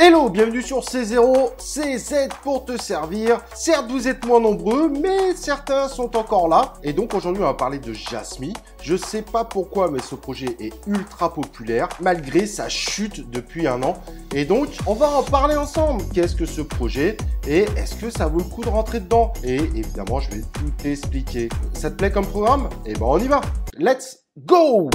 Hello, bienvenue sur C0, CZ pour te servir. Certes, vous êtes moins nombreux, mais certains sont encore là. Et donc aujourd'hui, on va parler de Jasmy. Je sais pas pourquoi, mais ce projet est ultra populaire, malgré sa chute depuis un an. Et donc, on va en parler ensemble. Qu'est-ce que ce projet? Et est-ce que ça vaut le coup de rentrer dedans? Et évidemment, je vais tout expliquer. Ça te plaît comme programme? Eh ben, on y va. Let's go!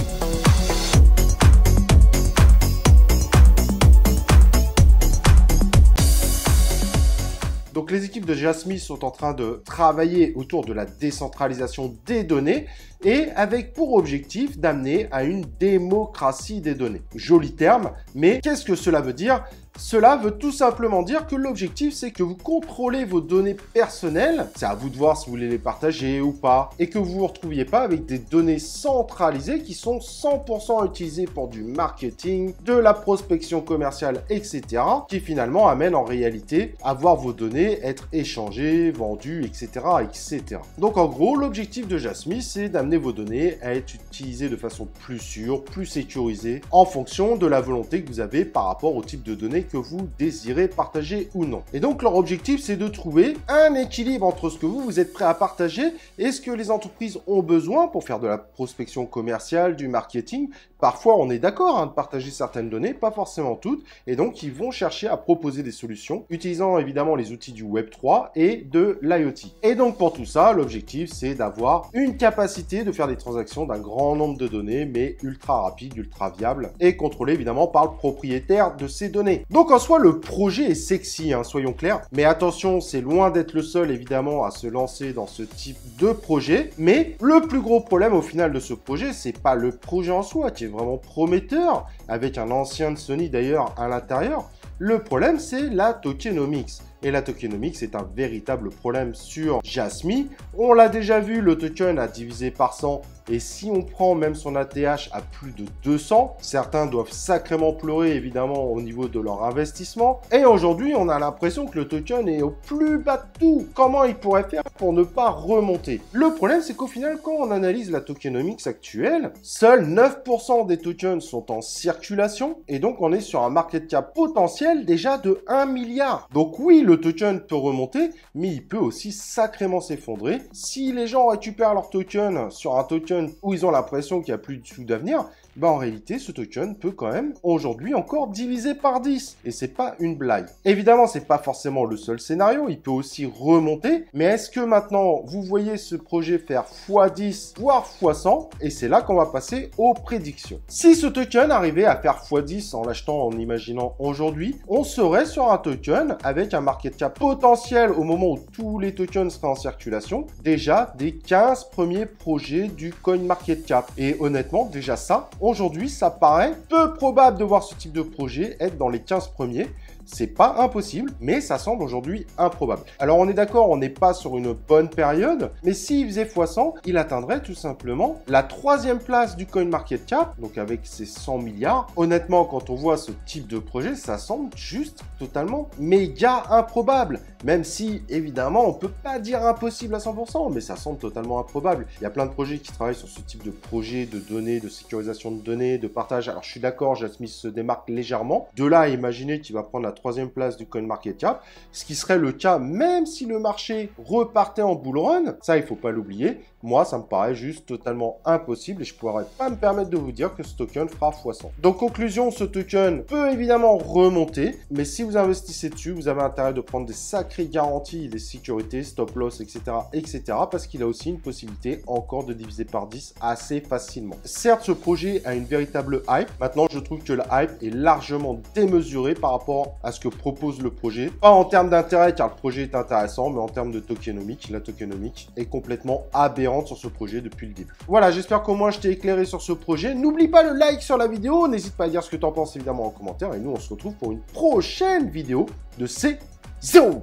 Donc les équipes de Jasmy sont en train de travailler autour de la décentralisation des données et avec pour objectif d'amener à une démocratie des données. Joli terme, mais qu'est-ce que cela veut dire? Cela veut tout simplement dire que l'objectif, c'est que vous contrôlez vos données personnelles, c'est à vous de voir si vous voulez les partager ou pas, et que vous ne vous retrouviez pas avec des données centralisées qui sont 100% utilisées pour du marketing, de la prospection commerciale, etc., qui finalement amènent en réalité à voir vos données être échangées, vendues, etc., etc. Donc en gros, l'objectif de Jasmy, c'est d'amener vos données à être utilisées de façon plus sûre, plus sécurisée, en fonction de la volonté que vous avez par rapport au type de données que vous désirez partager ou non. Et donc leur objectif, c'est de trouver un équilibre entre ce que vous êtes prêt à partager et ce que les entreprises ont besoin pour faire de la prospection commerciale, du marketing. Parfois, on est d'accord de partager certaines données, pas forcément toutes, et donc ils vont chercher à proposer des solutions, utilisant évidemment les outils du Web3 et de l'IoT. Et donc pour tout ça, l'objectif, c'est d'avoir une capacité de faire des transactions d'un grand nombre de données, mais ultra rapide, ultra viable, et contrôlé évidemment par le propriétaire de ces données. Donc en soi, le projet est sexy, soyons clairs, mais attention, c'est loin d'être le seul évidemment à se lancer dans ce type de projet, mais le plus gros problème au final de ce projet, c'est pas le projet en soi qui est vraiment prometteur, avec un ancien de Sony d'ailleurs à l'intérieur. Le problème, c'est la tokenomics. Et la tokenomics est un véritable problème sur Jasmy. On l'a déjà vu, le token a divisé par 100. Et si on prend même son ATH à plus de 200, certains doivent sacrément pleurer évidemment au niveau de leur investissement. Et aujourd'hui, on a l'impression que le token est au plus bas de tout. Comment il pourrait faire pour ne pas remonter? Le problème, c'est qu'au final, quand on analyse la tokenomics actuelle, seuls 9% des tokens sont en circulation. Et donc, on est sur un market cap potentiel déjà de 1 milliard. Donc oui, le token peut remonter, mais il peut aussi sacrément s'effondrer. Si les gens récupèrent leur token sur un token où ils ont l'impression qu'il n'y a plus du tout d'avenir, en réalité, ce token peut quand même aujourd'hui encore diviser par 10. Et c'est pas une blague. Évidemment, c'est pas forcément le seul scénario. Il peut aussi remonter. Mais est-ce que maintenant, vous voyez ce projet faire x10, voire x100? Et c'est là qu'on va passer aux prédictions. Si ce token arrivait à faire x10 en l'achetant en imaginant aujourd'hui, on serait sur un token avec un market cap potentiel au moment où tous les tokens seraient en circulation, déjà des 15 premiers projets du CoinMarketCap. Et honnêtement, déjà ça, aujourd'hui, ça paraît peu probable de voir ce type de projet être dans les 15 premiers. C'est pas impossible, mais ça semble aujourd'hui improbable. Alors on est d'accord, on n'est pas sur une bonne période, mais s'il faisait x100, il atteindrait tout simplement la 3e place du CoinMarketCap, donc avec ses 100 milliards. Honnêtement, quand on voit ce type de projet, ça semble juste totalement méga improbable. Même si, évidemment, on peut pas dire impossible à 100%, mais ça semble totalement improbable. Il y a plein de projets qui travaillent sur ce type de projet de données, de sécurisation de données, de partage. Alors je suis d'accord, Jasmy se démarque légèrement. De là à imaginer qu'il va prendre la 3e place du CoinMarketCap, ce qui serait le cas même si le marché repartait en bull run. Ça, il faut pas l'oublier. Moi, ça me paraît juste totalement impossible et je pourrais pas me permettre de vous dire que ce token fera x100. Donc, conclusion, ce token peut évidemment remonter, mais si vous investissez dessus, vous avez intérêt de prendre des sacrées garanties, des sécurités, stop loss, etc., etc., parce qu'il a aussi une possibilité encore de diviser par 10 assez facilement. Certes, ce projet a une véritable hype. Maintenant, je trouve que la hype est largement démesurée par rapport à ce que propose le projet. Pas en termes d'intérêt, car le projet est intéressant, mais en termes de tokenomics. La tokenomics est complètement aberrante sur ce projet depuis le début. Voilà, j'espère qu'au moins je t'ai éclairé sur ce projet. N'oublie pas le like sur la vidéo. N'hésite pas à dire ce que tu en penses évidemment en commentaire. Et nous, on se retrouve pour une prochaine vidéo de C0.